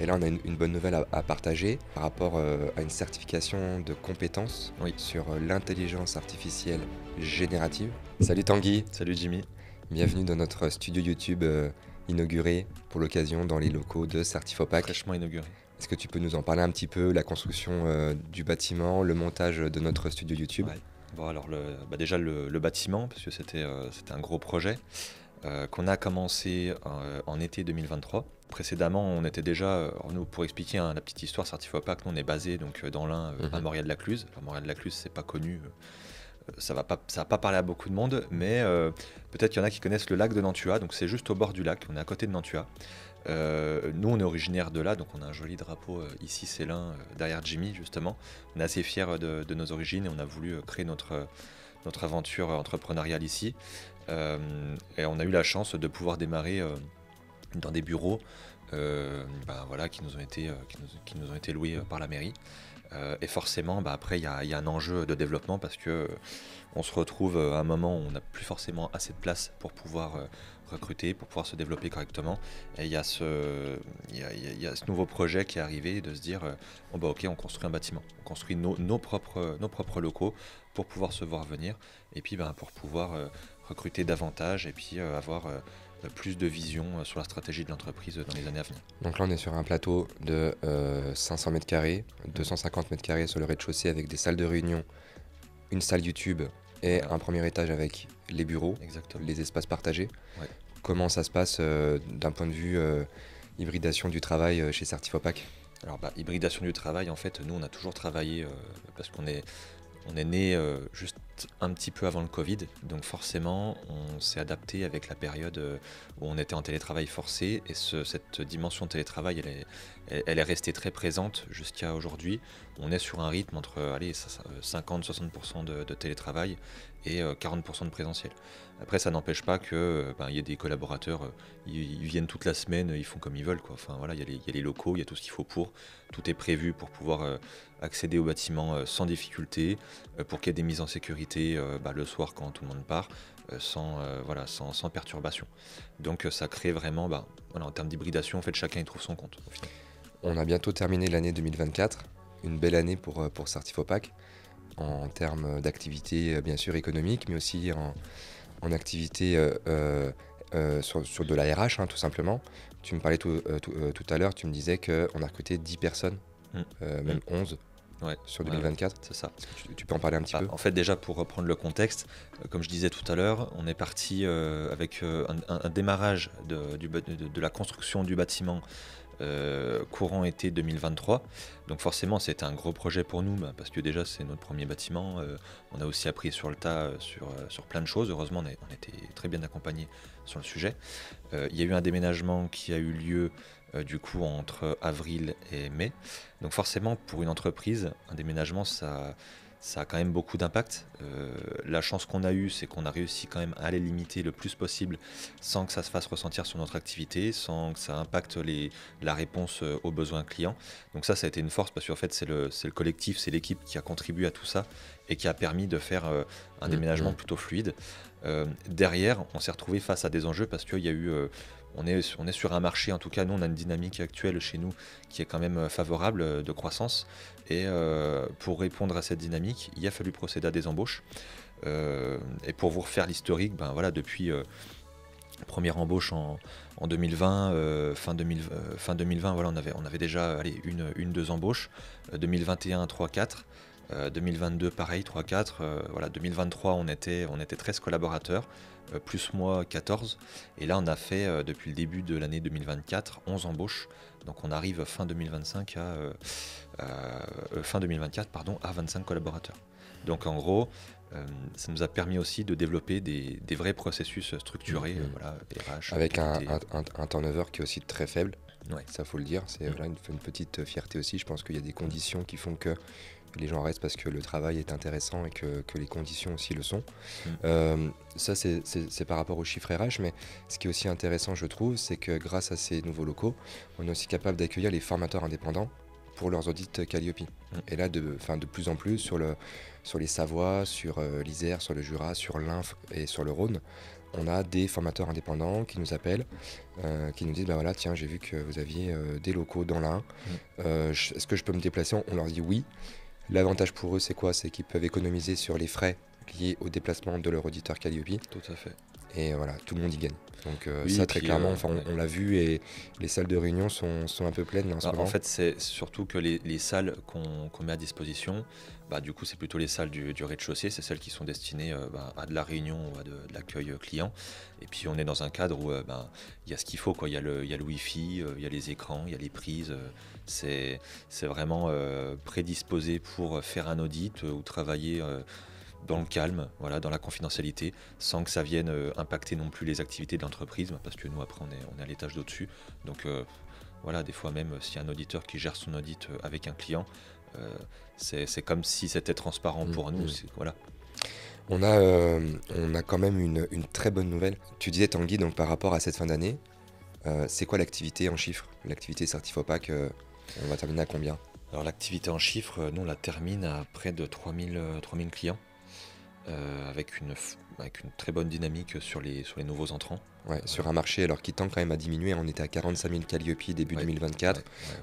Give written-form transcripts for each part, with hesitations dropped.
Et là, on a une bonne nouvelle à partager par rapport à une certification de compétences Oui. sur l'intelligence artificielle générative. Salut Tanguy, Salut Jimmy. bienvenue dans notre studio YouTube inauguré pour l'occasion dans les locaux de Certifopac. Fraîchement inauguré. Est-ce que tu peux nous en parler un petit peu, la construction du bâtiment, le montage de notre studio YouTube? Ouais. Bon, alors déjà le bâtiment, parce que c'était un gros projet qu'on a commencé en été 2023. Précédemment, on était déjà, alors nous, pour expliquer la petite histoire, Certifopac, nous on est basé donc, dans l'Ain, à Mauriac-de-la-Cluse. Alors, Mauriac-de-la-Cluse, c'est pas connu, ça va pas parler à beaucoup de monde, mais peut-être qu'il y en a qui connaissent le lac de Nantua, donc c'est juste au bord du lac, on est à côté de Nantua. Nous on est originaire de là, donc on a un joli drapeau ici, c'est l'Ain, derrière Jimmy justement. On est assez fiers de nos origines et on a voulu créer notre aventure entrepreneuriale ici. Et on a eu la chance de pouvoir démarrer dans des bureaux qui nous ont été loués par la mairie. Et forcément, après, il y a un enjeu de développement parce que on se retrouve à un moment où on n'a plus forcément assez de place pour pouvoir recruter, pour pouvoir se développer correctement. Et il y a ce nouveau projet qui est arrivé de se dire ok, on construit un bâtiment, on construit nos propres locaux pour pouvoir se voir venir et puis pour pouvoir recruter davantage et puis avoir plus de vision sur la stratégie de l'entreprise dans les années à venir. Donc là, on est sur un plateau de 500 mètres carrés, 250 mètres carrés sur le rez-de-chaussée avec des salles de réunion, une salle YouTube et un premier étage avec les bureaux, Exactement. les espaces partagés. Ouais. Comment ça se passe d'un point de vue hybridation du travail chez Certifopac? Alors hybridation du travail, en fait, nous on a toujours travaillé parce qu'on est né juste un petit peu avant le Covid, donc forcément on s'est adapté avec la période où on était en télétravail forcé et cette dimension de télétravail elle est restée très présente jusqu'à aujourd'hui. On est sur un rythme entre 50-60% de télétravail et 40% de présentiel. Après ça n'empêche pas que y ait des collaborateurs, ils viennent toute la semaine, ils font comme ils veulent, quoi. Enfin voilà, il y a les locaux, il y a tout ce qu'il faut pour, tout est prévu pour pouvoir accéder au bâtiment sans difficulté, pour qu'il y ait des mises en sécurité le soir quand tout le monde part, sans perturbation. Donc ça crée vraiment, en termes d'hybridation, en fait, chacun y trouve son compte au final. On a bientôt terminé l'année 2024, une belle année pour Certifopac, en termes d'activité bien sûr économique, mais aussi en activité sur de la RH, tout simplement. Tu me parlais tout à l'heure, tu me disais qu'on a recruté 10 personnes, même 11 sur 2024. C'est ça. Tu peux en parler un petit peu? En fait, déjà pour reprendre le contexte, comme je disais tout à l'heure, on est parti avec un démarrage de la construction du bâtiment courant été 2023. Donc forcément c'était un gros projet pour nous parce que déjà c'est notre premier bâtiment. On a aussi appris sur le tas sur plein de choses. Heureusement on était très bien accompagnés sur le sujet. Il y a eu un déménagement qui a eu lieu du coup entre avril et mai. Donc forcément pour une entreprise, un déménagement ça a quand même beaucoup d'impact. La chance qu'on a eue, c'est qu'on a réussi quand même à les limiter le plus possible sans que ça se fasse ressentir sur notre activité, sans que ça impacte la réponse aux besoins clients. Donc ça a été une force parce qu'en fait c'est le collectif, c'est l'équipe qui a contribué à tout ça et qui a permis de faire un déménagement plutôt fluide. Derrière, on s'est retrouvé face à des enjeux parce qu'il y a eu... on est sur un marché, en tout cas nous on a une dynamique actuelle chez nous qui est quand même favorable de croissance et pour répondre à cette dynamique il a fallu procéder à des embauches et pour vous refaire l'historique, depuis première embauche en 2020, fin 2020 on avait déjà deux embauches, 2021 3-4, 2022 pareil 3-4, 2023 on était 13 collaborateurs, plus moi 14, et là on a fait depuis le début de l'année 2024 11 embauches, donc on arrive fin 2025 fin 2024 à 25 collaborateurs. Donc en gros ça nous a permis aussi de développer des vrais processus structurés, RH, avec un turnover qui est aussi très faible. Ouais. Ça faut le dire, c'est une petite fierté aussi. Je pense qu'il y a des conditions qui font que les gens restent parce que le travail est intéressant et que les conditions aussi le sont. Ça c'est par rapport aux chiffres RH, mais ce qui est aussi intéressant je trouve, c'est que grâce à ces nouveaux locaux, on est aussi capable d'accueillir les formateurs indépendants pour leurs audits Calliope. Et là de plus en plus sur les Savoies, sur l'Isère, sur le Jura, sur l'Inf et sur le Rhône, on a des formateurs indépendants qui nous appellent, qui nous disent bah voilà, tiens, j'ai vu que vous aviez des locaux dans l'Ain, est-ce que je peux me déplacer? On leur dit oui. L'avantage pour eux, c'est quoi? C'est qu'ils peuvent économiser sur les frais liés au déplacement de leur auditeur Calliope. Tout à fait. Et voilà, tout le monde y gagne. Donc Oui, ça, et très puis, clairement, ouais. on l'a vu, et les salles de réunion sont un peu pleines en ce moment. En fait, c'est surtout que les salles qu'on met à disposition, du coup, c'est plutôt les salles du rez-de-chaussée, c'est celles qui sont destinées à de la réunion ou à de l'accueil client. Et puis, on est dans un cadre où il y a ce qu'il faut, quoi. Il y a le Wi-Fi, il y a les écrans, il y a les prises. C'est vraiment prédisposé pour faire un audit ou travailler dans le calme, voilà, dans la confidentialité, sans que ça vienne impacter non plus les activités de l'entreprise, parce que nous, après, on est à l'étage d'au-dessus. Donc, voilà, des fois même, s'il y a un auditeur qui gère son audit avec un client, c'est comme si c'était transparent pour nous. Voilà. On a quand même une très bonne nouvelle. Tu disais, Tanguy, donc par rapport à cette fin d'année, c'est quoi l'activité en chiffres? L'activité Certifopac, on va terminer à combien? Alors l'activité en chiffres, nous on la termine à près de 3000 clients, avec une très bonne dynamique sur les nouveaux entrants. Ouais, sur un marché alors qui tend quand même à diminuer. On était à 45 000 Calliope début 2024.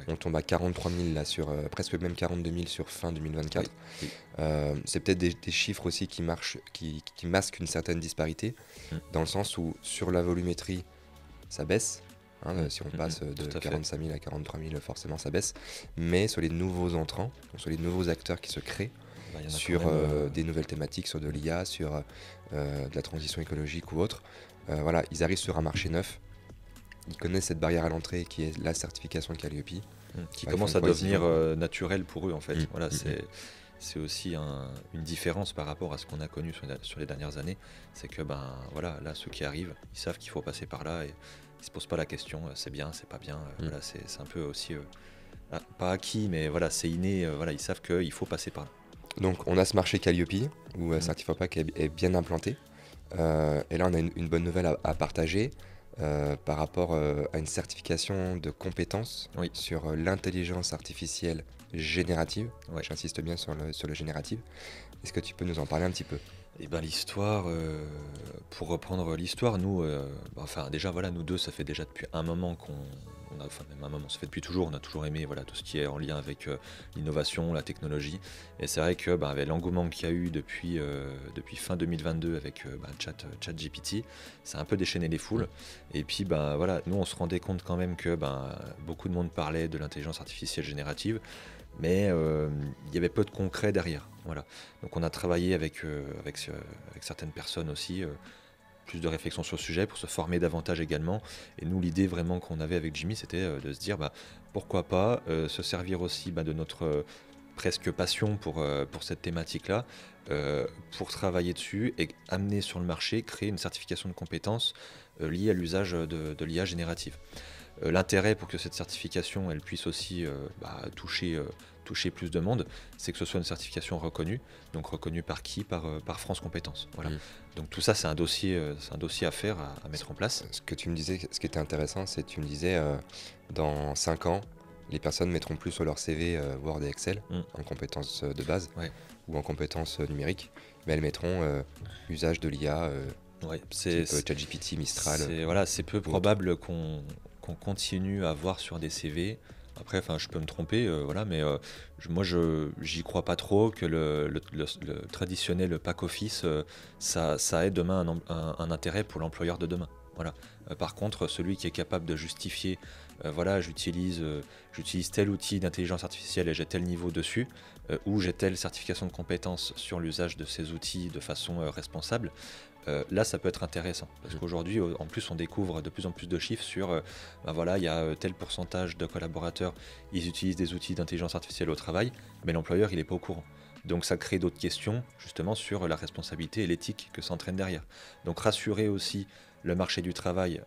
On tombe à 43 000 là, sur presque même 42 000 sur fin 2024. Oui. C'est peut-être des chiffres aussi qui masquent une certaine disparité, dans le sens où sur la volumétrie, ça baisse. Si on passe de 45 000 à 43 000, forcément ça baisse. Mais sur les nouveaux entrants, sur les nouveaux acteurs qui se créent, sur des nouvelles thématiques, sur de l'IA, sur de la transition écologique ou autre, voilà, ils arrivent sur un marché neuf, ils connaissent cette barrière à l'entrée qui est la certification de Calliope. Qui commence à devenir naturel pour eux en fait. Voilà, c'est aussi une différence par rapport à ce qu'on a connu sur les dernières années. C'est que voilà, là ceux qui arrivent, ils savent qu'il faut passer par là et ils se posent pas la question, c'est bien, c'est pas bien. Voilà, c'est un peu aussi pas acquis, mais voilà, c'est inné. Voilà, ils savent qu'il faut passer par là. Donc on a ce marché Calliope où Certifopac est bien implanté. Et là on a une bonne nouvelle à partager par rapport à une certification de compétences sur l'intelligence artificielle générative. J'insiste bien sur le générative. Est-ce que tu peux nous en parler un petit peu? Eh ben, l'histoire, pour reprendre l'histoire, nous, déjà voilà, nous deux, ça fait déjà depuis un moment même un moment, ça fait depuis toujours, on a toujours aimé voilà, tout ce qui est en lien avec l'innovation, la technologie. Et c'est vrai que avec l'engouement qu'il y a eu depuis fin 2022 avec ChatGPT, ça a un peu déchaîné les foules. Et puis voilà, nous on se rendait compte quand même que beaucoup de monde parlait de l'intelligence artificielle générative, mais il y avait peu de concret derrière. Voilà. Donc on a travaillé avec certaines personnes aussi, plus de réflexion sur le sujet pour se former davantage également. Et nous, l'idée vraiment qu'on avait avec Jimmy, c'était de se dire pourquoi pas se servir aussi de notre presque passion pour cette thématique-là, pour travailler dessus et amener sur le marché, créer une certification de compétences liée à l'usage de l'IA générative. L'intérêt pour que cette certification elle puisse aussi toucher plus de monde, c'est que ce soit une certification reconnue. Donc reconnue par qui? Par France Compétences. Voilà. Donc tout ça, c'est un dossier à faire, à mettre en place. Ce que tu me disais, ce qui était intéressant, c'est que tu me disais dans 5 ans, les personnes mettront plus sur leur CV Word et Excel en compétences de base ou en compétences numériques, mais elles mettront usage de l'IA, type ChatGPT, Mistral. C'est peu probable qu'on continue à voir sur des CV. Après, je peux me tromper, mais moi, j'y crois pas trop que le traditionnel pack office, ça ait demain un intérêt pour l'employeur de demain. Voilà. Par contre, celui qui est capable de justifier, j'utilise tel outil d'intelligence artificielle et j'ai tel niveau dessus, ou j'ai telle certification de compétences sur l'usage de ces outils de façon responsable, là ça peut être intéressant parce qu'aujourd'hui en plus on découvre de plus en plus de chiffres sur il y a tel pourcentage de collaborateurs, ils utilisent des outils d'intelligence artificielle au travail, mais l'employeur il n'est pas au courant. Donc ça crée d'autres questions justement sur la responsabilité et l'éthique que ça entraîne derrière. Donc rassurer aussi le marché du travail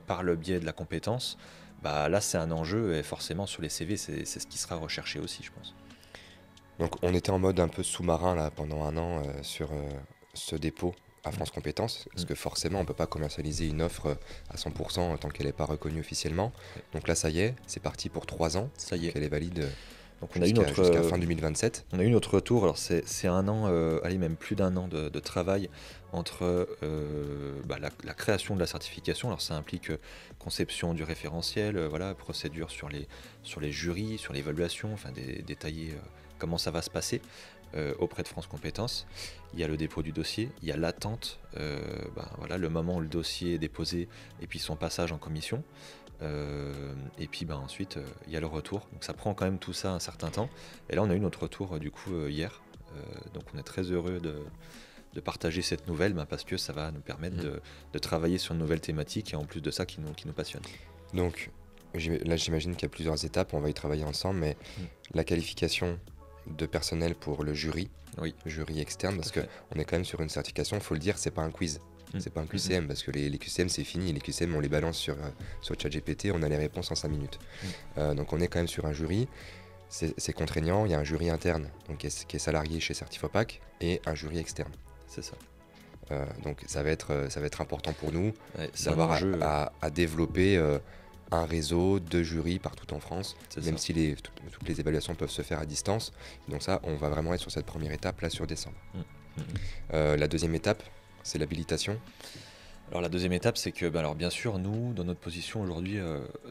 par le biais de la compétence, là c'est un enjeu et forcément sur les CV c'est ce qui sera recherché aussi, je pense. Donc on était en mode un peu sous-marin là pendant un an sur ce dépôt à France Compétences, parce que forcément on ne peut pas commercialiser une offre à 100% tant qu'elle n'est pas reconnue officiellement. Donc là ça y est, c'est parti pour 3 ans, ça y est. qu'elle est valide Donc jusqu'à fin 2027. On a eu notre retour, alors c'est un an, allez même plus d'un an de travail entre la création de la certification. Alors ça implique conception du référentiel, procédure sur les jurys, sur l'évaluation, enfin détailler comment ça va se passer auprès de France Compétences. Il y a le dépôt du dossier, il y a l'attente, le moment où le dossier est déposé et puis son passage en commission. Et puis ensuite il y a le retour, donc ça prend quand même tout ça un certain temps, et là on a eu notre retour du coup hier, donc on est très heureux de partager cette nouvelle, parce que ça va nous permettre de travailler sur une nouvelle thématique, et en plus de ça qui nous passionne. Donc là j'imagine qu'il y a plusieurs étapes, on va y travailler ensemble, mais la qualification de personnel pour le jury, jury externe, parce qu'on est quand même sur une certification, il faut le dire, c'est pas un quiz. C'est pas un QCM, parce que les QCM c'est fini, les QCM on les balance sur ChatGPT, on a les réponses en 5 minutes. Donc on est quand même sur un jury, c'est contraignant, il y a un jury interne donc qui est salarié chez Certifopac et un jury externe. C'est ça. Donc ça va être important pour nous d'avoir à développer un réseau de jurys partout en France, même si toutes les évaluations peuvent se faire à distance. Donc ça, on va vraiment être sur cette première étape là sur décembre. La deuxième étape, c'est l'habilitation. Alors la deuxième étape, c'est que alors bien sûr, nous, dans notre position aujourd'hui,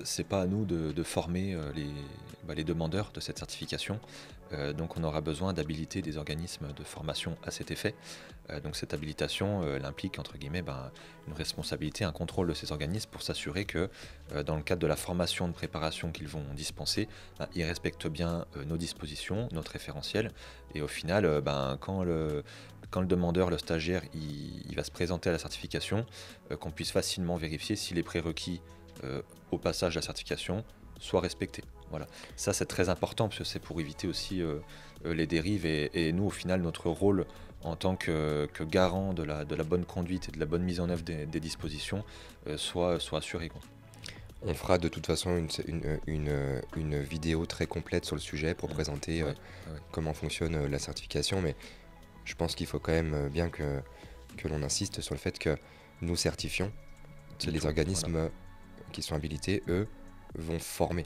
c'est pas à nous de former les demandeurs de cette certification. Donc on aura besoin d'habiliter des organismes de formation à cet effet. Donc cette habilitation, elle implique entre guillemets une responsabilité, un contrôle de ces organismes pour s'assurer que dans le cadre de la formation de préparation qu'ils vont dispenser, ils respectent bien nos dispositions, notre référentiel, et au final, quand le demandeur, le stagiaire, il va se présenter à la certification, qu'on puisse facilement vérifier si les prérequis au passage de la certification soient respectés. Voilà. Ça c'est très important, parce que c'est pour éviter aussi les dérives, et nous au final notre rôle en tant que garant de la bonne conduite et de la bonne mise en œuvre des dispositions soit assuré, quoi. On fera de toute façon une vidéo très complète sur le sujet pour présenter comment fonctionne la certification, mais je pense qu'il faut quand même bien que l'on insiste sur le fait que nous certifions, les organismes qui sont habilités, eux, vont former.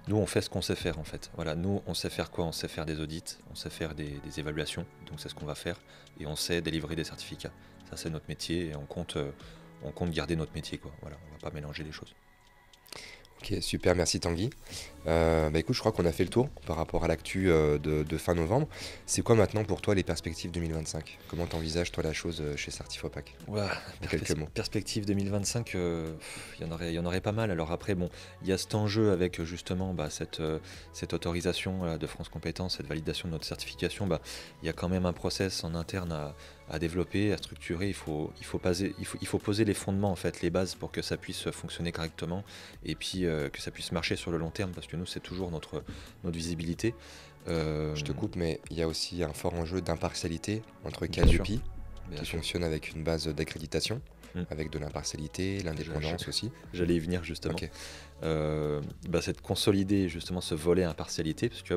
Nous, on fait ce qu'on sait faire en fait. Voilà, nous, on sait faire quoi? On sait faire des audits, on sait faire des évaluations, donc c'est ce qu'on va faire, et on sait délivrer des certificats. Ça, c'est notre métier, et on compte garder notre métier, quoi. Voilà, on va pas mélanger les choses. Ok, super, merci Tanguy. Écoute, je crois qu'on a fait le tour par rapport à l'actu de fin novembre. C'est quoi maintenant pour toi les perspectives 2025? Comment t'envisages toi la chose chez Certifopac? Quelques mots. Perspectives 2025, il y en aurait pas mal. Alors après, il y a cet enjeu avec justement cette autorisation de France Compétences, cette validation de notre certification. Il y a quand même un process en interne à développer, à structurer. Il faut poser les fondements, en fait, les bases pour que ça puisse fonctionner correctement, et puis que ça puisse marcher sur le long terme, parce que nous c'est toujours notre visibilité. Je te coupe, mais il y a aussi un fort enjeu d'impartialité entre Calliope, qui fonctionne avec une base d'accréditation, avec de l'impartialité, l'indépendance aussi. J'allais y venir justement. Okay. C'est de consolider justement ce volet impartialité, parce que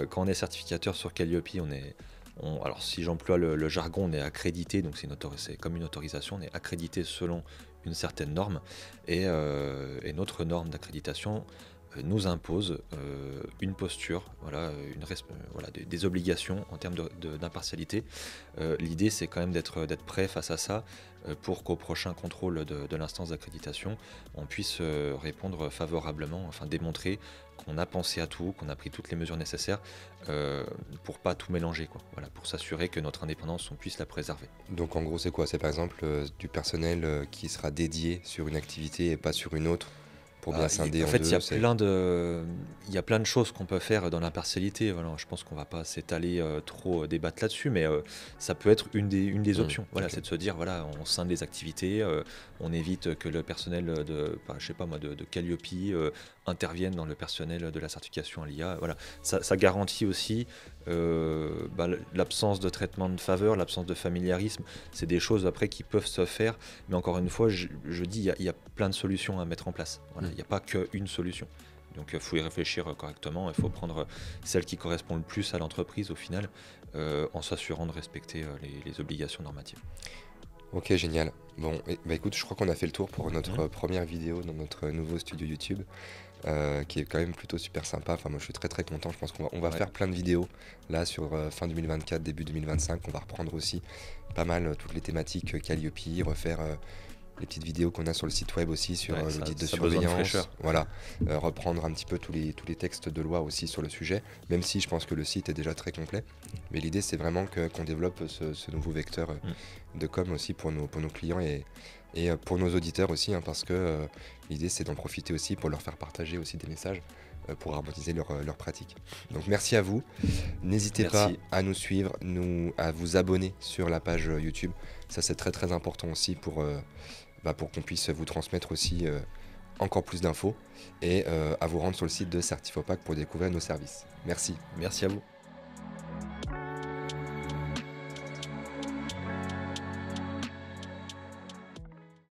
quand on est certificateur sur Calliope, alors si j'emploie le jargon, on est accrédité, donc c'est comme une autorisation, on est accrédité selon une certaine norme, et notre norme d'accréditation nous impose une posture, des obligations en termes d'impartialité. L'idée, c'est quand même d'être prêt face à ça, pour qu'au prochain contrôle de l'instance d'accréditation, on puisse répondre favorablement, enfin démontrer qu'on a pensé à tout, qu'on a pris toutes les mesures nécessaires pour pas tout mélanger, quoi. Voilà, pour s'assurer que notre indépendance, on puisse la préserver. Donc en gros, c'est quoi? C'est par exemple du personnel qui sera dédié sur une activité et pas sur une autre, pour bien scinder en deux. En fait, il y a plein de choses qu'on peut faire dans l'impartialité. Voilà, je pense qu'on va pas s'étaler trop débattre là-dessus, mais ça peut être une des options. Voilà, okay. C'est de se dire, voilà, on scinde les activités, on évite que le personnel de Calliope intervienne dans le personnel de la certification à l'IA. Voilà, ça garantit aussi l'absence de traitement de faveur, l'absence de familiarisme. C'est des choses après qui peuvent se faire, mais encore une fois, je dis, il y a plein de solutions à mettre en place. Voilà, il n'y a pas qu'une solution. Donc il faut y réfléchir correctement, il faut prendre celle qui correspond le plus à l'entreprise au final, en s'assurant de respecter les obligations normatives. Ok, génial. Bon, écoute, je crois qu'on a fait le tour pour notre première vidéo dans notre nouveau studio YouTube. qui est quand même plutôt super sympa. Enfin, moi je suis très très content. Je pense qu'on va Ouais. faire plein de vidéos là sur fin 2024, début 2025. On va reprendre aussi pas mal toutes les thématiques Calliope, refaire les petites vidéos qu'on a sur le site web aussi sur Ouais, l'audit de ça a besoin de surveillance. fraîcheur. Voilà, reprendre un petit peu tous les textes de loi aussi sur le sujet, même si je pense que le site est déjà très complet. Mais l'idée c'est vraiment qu'on développe ce nouveau vecteur de com aussi pour nos clients et pour nos auditeurs aussi, hein, parce que l'idée c'est d'en profiter aussi pour leur faire partager aussi des messages pour harmoniser leurs pratiques. Donc merci à vous. N'hésitez pas Merci. à nous suivre, à vous abonner sur la page YouTube. Ça c'est très très important aussi pour qu'on puisse vous transmettre aussi encore plus d'infos et à vous rendre sur le site de Certifopac pour découvrir nos services. Merci. Merci à vous.